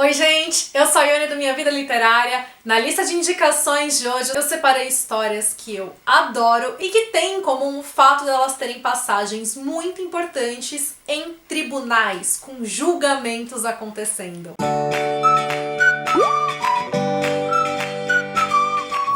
Oi gente, eu sou a Ione do Minha Vida Literária. Na lista de indicações de hoje eu separei histórias que eu adoro e que têm em comum o fato delas terem passagens muito importantes em tribunais, com julgamentos acontecendo.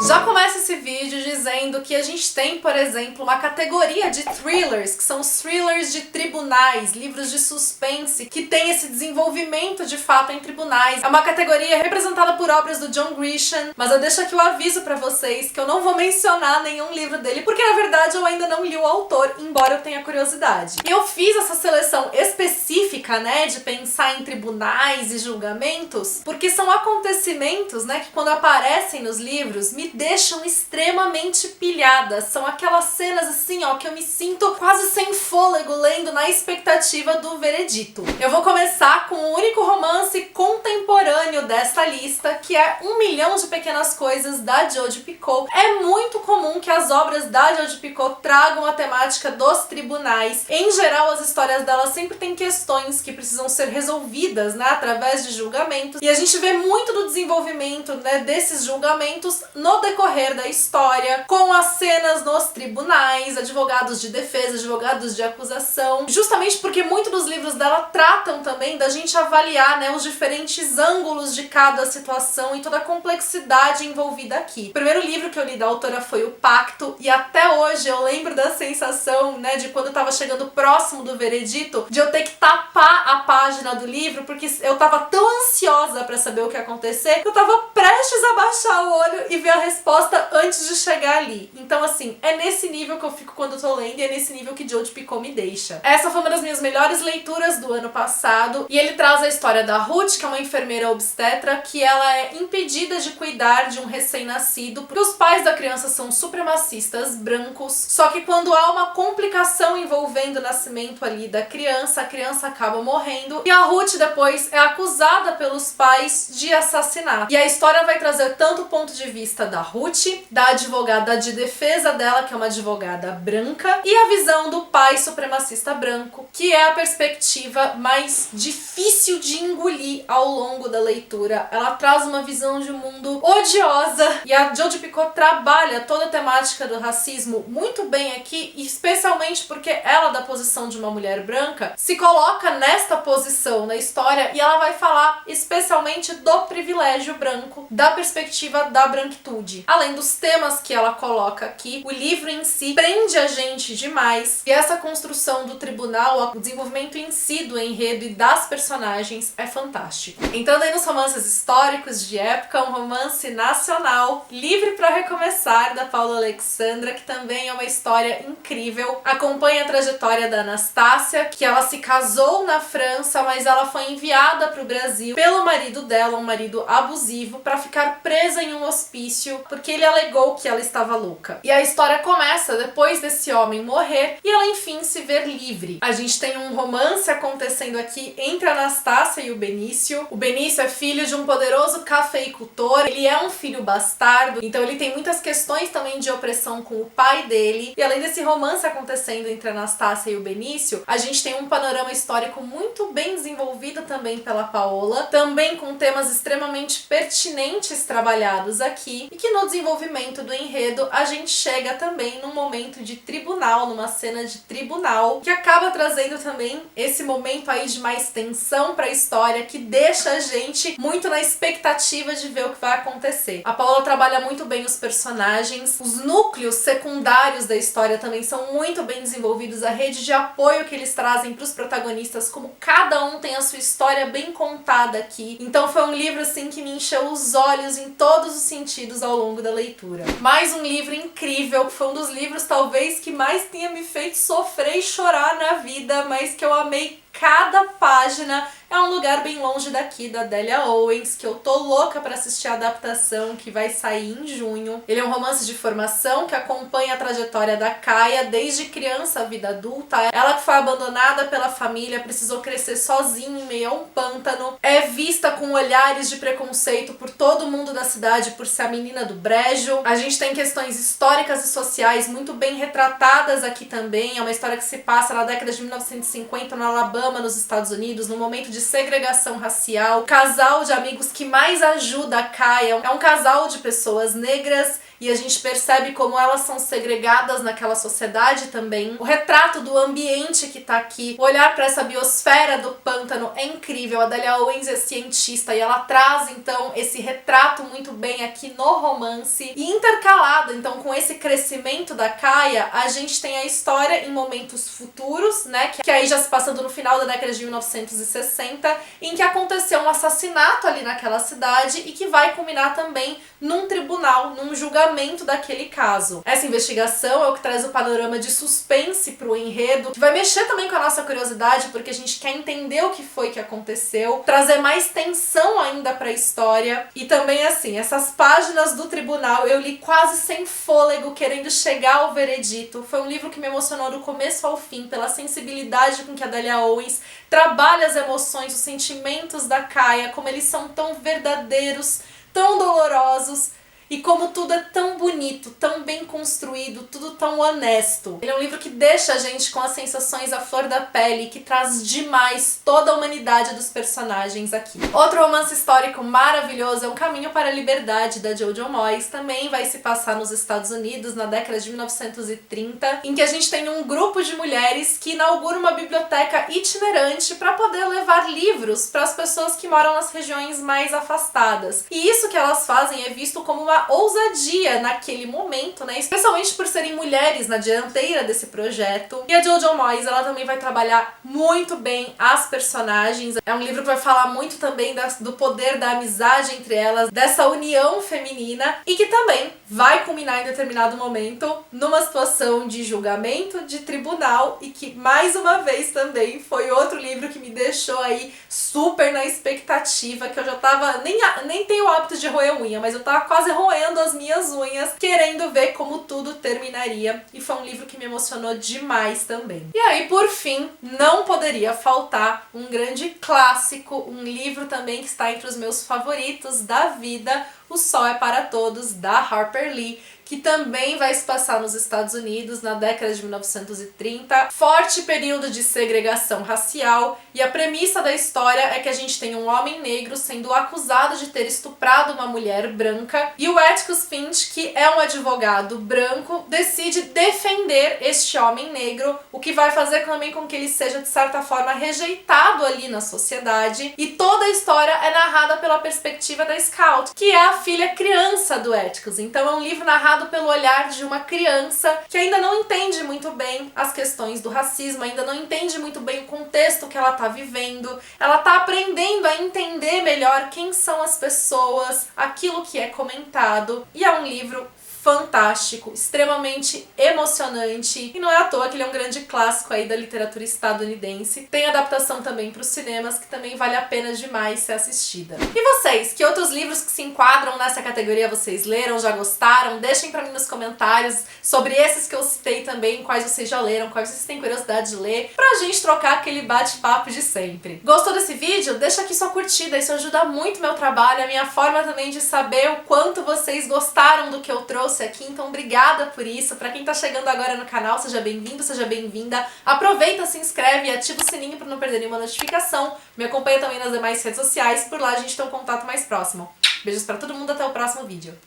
Já começa esse vídeo dizendo que a gente tem, por exemplo, uma categoria de thrillers, que são os thrillers de tribunais, livros de suspense, que tem esse desenvolvimento de fato em tribunais. É uma categoria representada por obras do John Grisham, mas eu deixo aqui o aviso pra vocês que eu não vou mencionar nenhum livro dele, porque na verdade eu ainda não li o autor, embora eu tenha curiosidade. E eu fiz essa seleção específica, né, de pensar em tribunais e julgamentos, porque são acontecimentos, né, que quando aparecem nos livros me deixam extremamente pilhada. São aquelas cenas assim, ó, que eu me sinto quase sem fôlego lendo na expectativa do veredito. Eu vou começar com o único romance contemporâneo desta lista, que é 1 Milhão de Pequenas Coisas, da Jodi Picoult. É muito comum que as obras da Jodi Picoult tragam a temática dos tribunais. Em geral, as histórias dela sempre têm questões que precisam ser resolvidas, né, através de julgamentos. E a gente vê muito do desenvolvimento, né, desses julgamentos no decorrer da história, com as cenas nos tribunais, advogados de defesa, advogados de acusação, justamente porque muitos dos livros dela tratam também da gente avaliar, né, os diferentes ângulos de cada situação e toda a complexidade envolvida aqui. O primeiro livro que eu li da autora foi O Pacto, e até hoje eu lembro da sensação, né, de quando eu tava chegando próximo do veredito, de eu ter que tapar a página do livro, porque eu tava tão ansiosa pra saber o que ia acontecer, que eu tava prestes a baixar o olho e ver a resposta antes de chegar ali. Então assim, é nesse nível que eu fico quando eu tô lendo e é nesse nível que Jodi Picoult me deixa. Essa foi uma das minhas melhores leituras do ano passado e ele traz a história da Ruth, que é uma enfermeira obstetra, que ela é impedida de cuidar de um recém-nascido porque os pais da criança são supremacistas brancos, só que quando há uma complicação envolvendo o nascimento ali da criança, a criança acaba morrendo e a Ruth depois é acusada pelos pais de assassinato. E a história vai trazer tanto o ponto de vista da Ruth, da advogada de defesa dela, que é uma advogada branca, e a visão do pai supremacista branco, que é a perspectiva mais difícil de engolir ao longo da leitura. Ela traz uma visão de mundo odiosa e a Jodi Picoult trabalha toda a temática do racismo muito bem aqui, especialmente porque ela, da posição de uma mulher branca, se coloca nesta posição na história e ela vai falar especialmente do privilégio branco, da perspectiva da branquitude. Além dos temas que ela coloca aqui, o livro em si prende a gente demais e essa construção do tribunal, o desenvolvimento em si do enredo e das personagens é fantástico. Entrando aí nos romances históricos de época, um romance nacional, Livre para Recomeçar, da Paula Alexandra, que também é uma história incrível. Acompanha a trajetória da Anastácia, que ela se casou na França, mas ela foi enviada para o Brasil pelo marido dela, um marido abusivo, para ficar presa em um hospício porque ele alegou que ela estava louca. E a história começa depois desse homem morrer e ela enfim se ver livre. A gente tem um romance acontecendo aqui entre a Anastácia e o Benício. O Benício é filho de um poderoso cafeicultor, ele é um filho bastardo, então ele tem muitas questões também de opressão com o pai dele. E além desse romance acontecendo entre a Anastácia e o Benício, a gente tem um panorama histórico muito bem desenvolvido também pela Paola, também com temas extremamente pertinentes trabalhados aqui, e que no desenvolvimento do enredo a gente chega também num momento de tribunal, numa cena de tribunal, que acaba trazendo também esse momento aí de mais tensão pra história, que deixa a gente muito na expectativa de ver o que vai acontecer. A Paola trabalha muito bem os personagens, os núcleos secundários da história também são muito bem desenvolvidos, a rede de apoio que eles trazem pros protagonistas, como cada um tem a sua história bem contada aqui. Então foi um livro assim que me encheu os olhos em todos os sentidos ao longo da leitura. Mais um livro incrível, que foi um dos livros talvez que mais tenha me feito sofrer e chorar na vida, mas que eu amei cada página. É um lugar bem longe daqui, da Delia Owens, que eu tô louca pra assistir a adaptação que vai sair em junho. Ele é um romance de formação que acompanha a trajetória da Kaia desde criança à vida adulta. Ela que foi abandonada pela família, precisou crescer sozinha em meio a um pântano. É vista com olhares de preconceito por todo mundo da cidade por ser a menina do brejo. A gente tem questões históricas e sociais muito bem retratadas aqui também. É uma história que se passa na década de 1950 no Alabama, fama nos Estados Unidos, no momento de segregação racial. O casal de amigos que mais ajuda a Kaya é um casal de pessoas negras, e a gente percebe como elas são segregadas naquela sociedade também. O retrato do ambiente que tá aqui, o olhar para essa biosfera do pântano é incrível. A Delia Owens é cientista e ela traz então esse retrato muito bem aqui no romance. E intercalado então com esse crescimento da Kaya, a gente tem a história em momentos futuros, né, que aí já se passando no final da década de 1960, em que aconteceu um assassinato ali naquela cidade e que vai culminar também num tribunal, num julgamento daquele caso. Essa investigação é o que traz o panorama de suspense pro enredo, que vai mexer também com a nossa curiosidade, porque a gente quer entender o que foi que aconteceu, trazer mais tensão ainda pra história. E também assim, essas páginas do tribunal eu li quase sem fôlego, querendo chegar ao veredito. Foi um livro que me emocionou do começo ao fim, pela sensibilidade com que a Delia Owens trabalha as emoções, os sentimentos da Kaya, como eles são tão verdadeiros, tão dolorosos, e como tudo é tão bonito, tão bem construído, tudo tão honesto. Ele é um livro que deixa a gente com as sensações à flor da pele, que traz demais toda a humanidade dos personagens aqui. Outro romance histórico maravilhoso é Um Caminho para a Liberdade, da Jojo Moyes. Também vai se passar nos Estados Unidos, na década de 1930, em que a gente tem um grupo de mulheres que inaugura uma biblioteca itinerante para poder levar livros para as pessoas que moram nas regiões mais afastadas. E isso que elas fazem é visto como uma ousadia naquele momento, né? Especialmente por serem mulheres na dianteira desse projeto. E a Jojo Moyes, ela também vai trabalhar muito bem as personagens. É um livro que vai falar muito também do poder da amizade entre elas, dessa união feminina, e que também vai culminar em determinado momento numa situação de julgamento, de tribunal, e que, mais uma vez, também foi outro livro que me deixou aí super na expectativa, que eu já tava, nem tenho o hábito de roer unha, mas eu tava quase roendo as minhas unhas, querendo ver como tudo terminaria, e foi um livro que me emocionou demais também. E aí, por fim, não poderia faltar um grande clássico, um livro também que está entre os meus favoritos da vida, O Sol é para Todos, da Harper Lee, que também vai se passar nos Estados Unidos na década de 1930. Forte período de segregação racial, e a premissa da história é que a gente tem um homem negro sendo acusado de ter estuprado uma mulher branca, e o Atticus Finch, que é um advogado branco, decide defender este homem negro, o que vai fazer também com que ele seja, de certa forma, rejeitado ali na sociedade. E toda a história é narrada pela perspectiva da Scout, que é a filha criança do Atticus. Então é um livro narrado pelo olhar de uma criança que ainda não entende muito bem as questões do racismo, ainda não entende muito bem o contexto que ela tá vivendo, ela tá aprendendo a entender melhor quem são as pessoas, aquilo que é comentado, e é um livro fantástico, extremamente emocionante, e não é à toa que ele é um grande clássico aí da literatura estadunidense. Tem adaptação também para os cinemas, que também vale a pena demais ser assistida. E vocês, que outros livros que se enquadram nessa categoria vocês leram, já gostaram? Deixem para mim nos comentários sobre esses que eu citei também, quais vocês já leram, quais vocês têm curiosidade de ler, pra gente trocar aquele bate-papo de sempre. Gostou desse vídeo? Deixa aqui sua curtida, isso ajuda muito o meu trabalho, a minha forma também de saber o quanto vocês gostaram do que eu trouxe aqui, então obrigada por isso. Pra quem tá chegando agora no canal, seja bem-vindo, seja bem-vinda. Aproveita, se inscreve e ativa o sininho pra não perder nenhuma notificação. Me acompanha também nas demais redes sociais, por lá a gente tem um contato mais próximo. Beijos pra todo mundo, até o próximo vídeo.